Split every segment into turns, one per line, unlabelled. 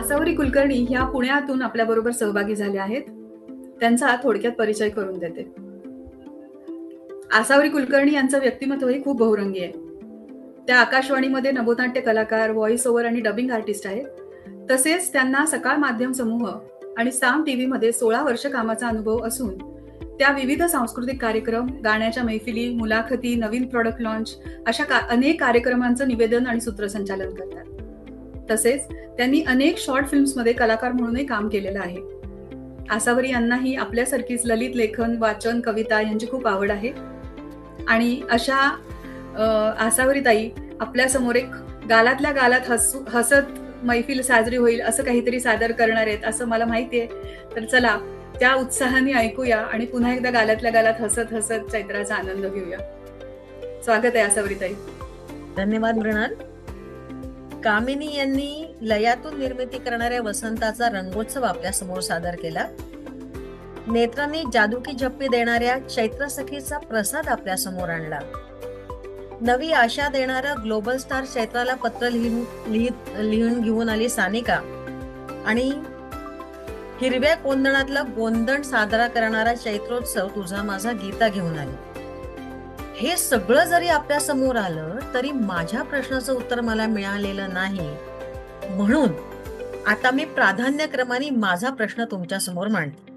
आसावरी कुलकर्णी ह्या पुण्यातून आपल्याबरोबर सहभागी झाल्या आहेत. त्यांचा थोडक्यात परिचय करून देते. आसावरी कुलकर्णी यांचं व्यक्तिमत्वही खूप बहुरंगी आहे. त्या आकाशवाणीमध्ये नभोनाट्य कलाकार, व्हॉइस ओव्हर आणि डबिंग आर्टिस्ट आहेत. तसेच त्यांना सकाळ माध्यम समूह आणि साम टीव्हीमध्ये 16 वर्ष कामाचा अनुभव असून त्या विविध सांस्कृतिक कार्यक्रम, गाण्याच्या मैफिली, मुलाखती, नवीन प्रॉडक्ट लॉन्च अशा अनेक कार्यक्रमांचं निवेदन आणि सूत्रसंचालन करतात. तसेच त्यांनी अनेक शॉर्ट फिल्म्समध्ये कलाकार म्हणूनही काम केलेलं आहे. आसावरी यांनाही आपल्यासारखीच ललित लेखन, वाचन, कविता यांची खूप आवड आहे. आणि अशा आसावरीताई आपल्यासमोर एक गालातल्या गालात हसत मैफिल साजरी होईल असं काहीतरी सादर करणार आहेत असं मला माहिती आहे. तर चला त्या उत्साहाने ऐकूया आणि पुन्हा एकदा गालातल्या गालात हसत हसत चैत्राचा आनंद घेऊया. स्वागत आहे आसावरीताई.
धन्यवाद मृणाल. कामिनी यांनी लयातून निर्मिती करणाऱ्या वसंताचा रंगोत्सव आपल्या समोर सादर केला. नेत्रांनी जादू की झप्पी देणाऱ्या चैत्र सखीचा प्रसाद आपल्या समोर आणला. नवी आशा देणारा ग्लोबल स्टार चैत्राला पत्र लिहून घेऊन आली सानिका आणि हिरव्या कोंदणातला गोंधण साजरा करणारा चैत्रोत्सव तुझा माझा गीता घेऊन आली. हे सगळं जरी आपल्या समोर आलं तरी माझ्या प्रश्नाचं उत्तर मला मिळालेलं नाही. म्हणून आता मी प्राधान्यक्रमाने माझा प्रश्न तुमच्या समोर मांडते.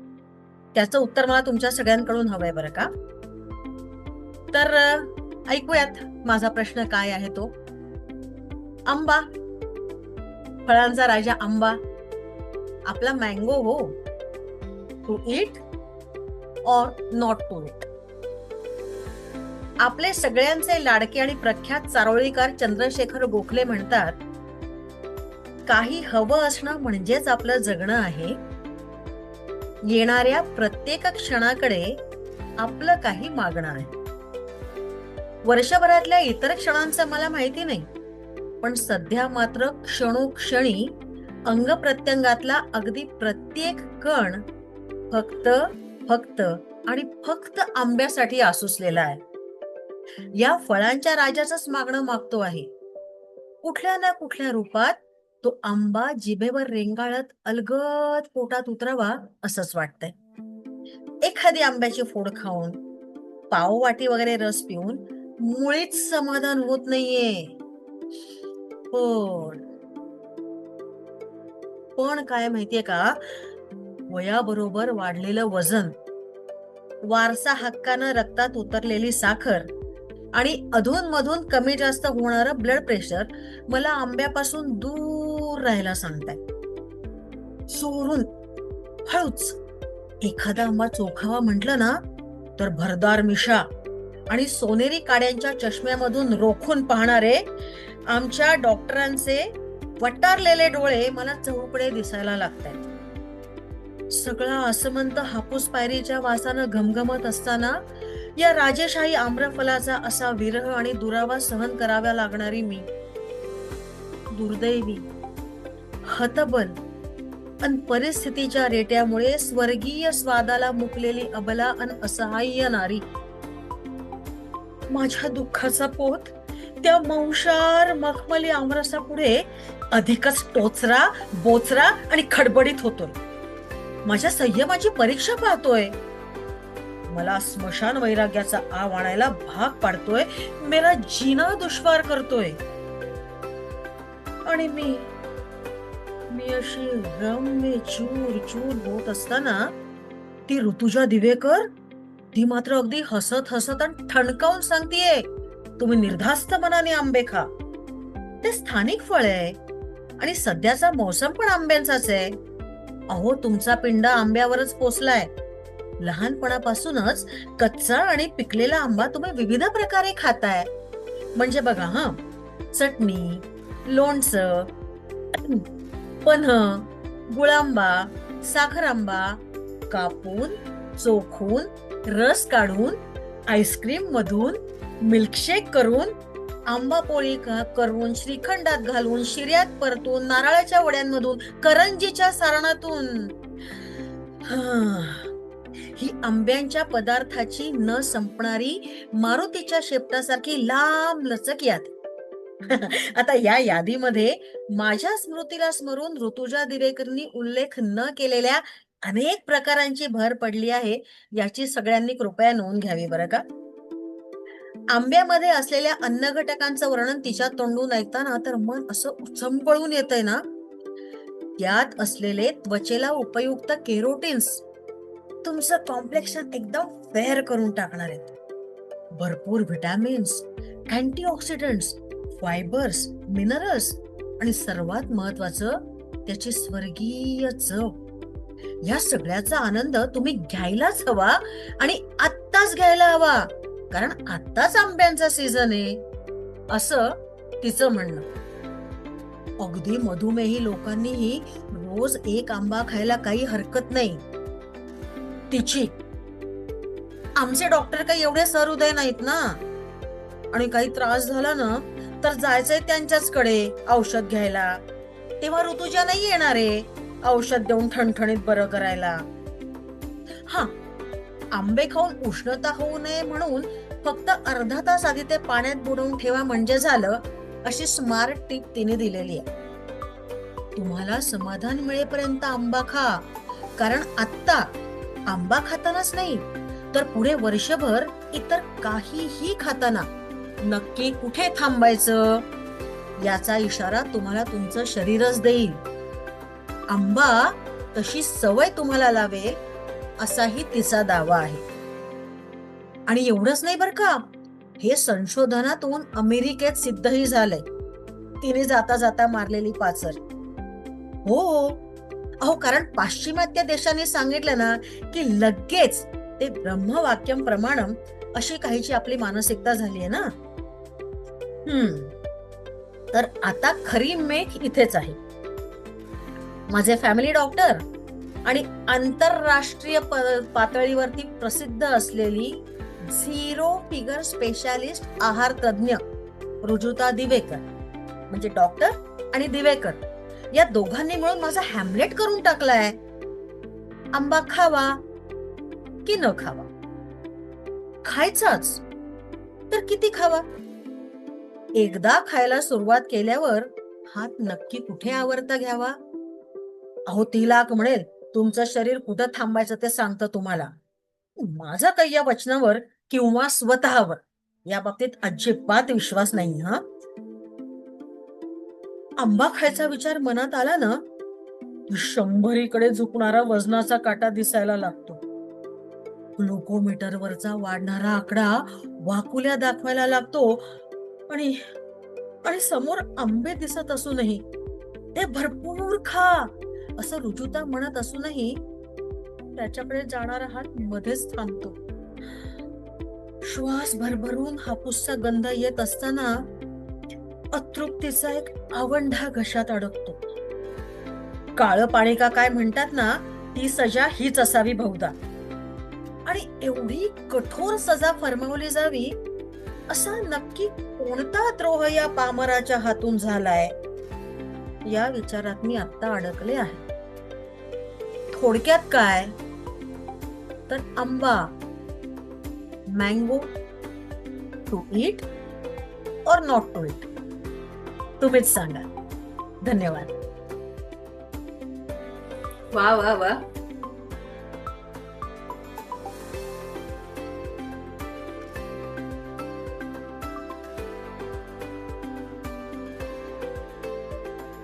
त्याचं उत्तर मला तुमच्या सगळ्यांकडून हवंय बरं का. तर ऐकूयात माझा प्रश्न काय आहे तो. आंबा, फळांचा राजा आंबा, आपला मँगो हो, to eat or not to eat. आपले सगळ्यांचे लाडके आणि प्रख्यात चारोळीकार चंद्रशेखर गोखले म्हणतात, काही हवं असणं म्हणजेच आपलं जगणं आहे. येणाऱ्या प्रत्येक क्षणाकडे आपलं काही मागणं आहे. वर्षभरातल्या इतर क्षणांचं मला माहिती नाही, पण सध्या मात्र क्षणोक्षणी अंग प्रत्यंगातला अगदी प्रत्येक कण फक्त फक्त आणि फक्त आंब्यासाठी आसुसलेला आहे. या फळांच्या राजाचंच मागणं मागतो आहे. कुठल्या ना कुठल्या रूपात तो आंबा जिभेवर रेंगाळत अलगद पोटात उतरावा असंच वाटतंय. एखादी आंब्याची फोड खाऊन, पाववाटी वगैरे रस पिऊन मुळीच समाधान होत नाहीये. पण काय माहितीये का, वयाबरोबर वाढलेलं वजन, वारसा हक्कानं रक्तात उतरलेली साखर आणि अधून मधून कमी जास्त होणारं ब्लड प्रेशर मला आंब्यापासून दूर राहायला सांगताय. चोरून हळूच एखादा आंबा चोखावा म्हटलं ना तर भरदार मिशा आणि सोनेरी काड्यांच्या चष्म्यामधून रोखून पाहणारे आमच्या डॉक्टरांचे वटारलेले डोळे मला चहूकडे दिसायला लागतात. सगळा आसमंत हापूस पायरीच्या वासानं घमघमत असताना या राजेशाही आम्रफलाचा असा विरह आणि दुरावा सहन कराव्या लागणारी मी दुर्दैवी, हतबल अन परिस्थितीच्या रेट्यामुळे स्वर्गीय स्वादाला मुकलेली अबला अन असहाय्य नारी. माझ्या दुःखाचा पोत त्या मंशार मखमली आमरसापुढे अधिकच टोचरा, बोचरा आणि खडबडीत होतोय. माझ्या संयमाची परीक्षा पाहतोय. मला स्मशान वैराग्याचा आव आणायला भाग पाडतोय. मेरा जीना दुश्वार करतोय. आणि मी अशी रम्य चूर चूर होत असताना ती ऋतुजा दिवेकर, ती मात्र अगदी हसत हसत आणि ठणकावून सांगतेय, तुम्ही निर्धास्त मनाने आंबे खा. ते स्थानिक फळ आहे आणि सध्याचा मोसम पण आंब्यांचाच आहे. अहो, तुमचा पिंडा आंब्यावरच पोचलाय. लहानपणापासूनच कच्चा आणि पिकलेला आंबा तुम्ही विविध प्रकारे खाताय. म्हणजे बघा हा, चटणी, लोणचं, पन्ह, गुळांबा, साखर आंबा, कापून, चोखून, रस काढून, आईस्क्रीम मधून, मिल्कशेक करून, आंबा पोळी करून, श्रीखंडात घालून, शिर्यात परतून, नारळाच्या वड्यांमधून, करंजीच्या सारणातून. ही आंब्यांच्या पदार्थाची न संपणारी मारुतीच्या शेपटासारखी लांब लचक यात. आता या यादीमध्ये माझ्या स्मृतीला स्मरून ऋतुजा दिवेकरनी उल्लेख न केलेल्या अनेक प्रकारांची भर पडली आहे, याची सगळ्यांनी कृपया नोंद घ्यावी बरं का. आंब्यामध्ये असलेल्या अन्न घटकांचं वर्णन तिच्या तोंडून ऐकताना तर मन असं उचंबळून येतंय ना. त्यात असलेले त्वचेला उपयुक्त केरोटिन्स तुमचं कॉम्प्लेक्शन एकदम फेअर करून टाकणार आहेत. भरपूर व्हिटॅमिन्स, अँटीऑक्सिडंट्स, फायबर्स, मिनरल्स आणि सर्वात महत्वाचं त्याची स्वर्गीय चव. या सगळ्याचा आनंद तुम्ही घ्यायलाच हवा आणि आत्ताच घ्यायला हवा, कारण आत्ताच आंब्यांचा सीझन आहे, असं तिचं म्हणणं. अगदी मधुमेही लोकांनीही रोज एक आंबा खायला काही हरकत नाही तिची. आमचे डॉक्टर काही एवढे सहृदय नाहीत ना, आणि काही त्रास झाला ना तर जायचंय त्यांच्याचकडे औषध घ्यायला. तेव्हा ऋतुजा नाही येणारे औषध देऊन ठणठणीत बरं करायला. हा, आंबे खाऊन उष्णता होऊ नये म्हणून फक्त अर्धा तास आधी ते पाण्यात बुडवून ठेवा म्हणजे झालं, अशी स्मार्ट टीप तिने दिलेली आहे. तुम्हाला समाधान मिळेपर्यंत आंबा खा, कारण आत्ता आंबा खातानाच नाही तर पुढे वर्षभर इतर काहीही खाताना नक्की कुठे थांबायचं याचा इशारा तुम्हाला तुमचं शरीरच देईल. आंबा तशी सवय तुम्हाला लावेल असाही तिचा दावा आहे. आणि एवढंच नाही बर का, हे संशोधनातून अमेरिकेत सिद्धही झालंय. तिने जाता जाता मारलेली पाचर. हो अहो, कारण पाश्चिमात्य देशांनी सांगितलं ना की लगेच ते ब्रह्मवाक्यम प्रमाणम अशी काहीची आपली मानसिकता झाली आहे ना. तर आता खरी मेख इथेच आहे. माझे फॅमिली डॉक्टर आणि आंतरराष्ट्रीय पातळीवरती प्रसिद्ध असलेली झिरो फिगर स्पेशालिस्ट आहार तज्ञ ऋजुता दिवेकर, म्हणजे डॉक्टर आणि दिवेकर, या दोघांनी मिळून माझा हॅमलेट करून टाकलाय. आंबा खावा की न खावा, खायचाच तर किती खावा. एकदा खायला सुरुवात केल्यावर हात नक्की कुठे आवरता घ्यावा. अहो, ती लाख म्हणेल तुमचं शरीर कुठं थांबायचं ते सांगतं तुम्हाला. माझा काही या वचनावर किंवा स्वतःवर या बाबतीत अजिबात विश्वास नाही. हा, आंबा खायचा विचार मनात आला ना, 100कडे झुकणारा वजनाचा काटा दिसायला लागतो. ग्लुकोमीटरवरचा वाढणारा आकडा वाकुल्या दाखवायला लागतो. आणि समोर आंबे दिसत असूनही ते भरपूर खा असं रुजुता म्हणत असूनही त्याच्याकडे जाणारा हात मध्येच थांबतो. श्वास भरभरून हापूसचा गंध येत असताना अतृप्तीचा एक आवंढा घशात अडकतो. काळं पाणी का काय म्हणतात ना, ती सजा हीच असावी बहुधा. आणि एवढी कठोर सजा फरमावली जावी असा नक्की कोणता द्रोह या पामराच्या हातून झालाय, या विचारात मी आता अडकले आहे. थोडक्यात काय तर आंबा, मँगो, टू इट और नॉट टू इट, तुम्हीच सांगा. धन्यवाद.
वा वा वा,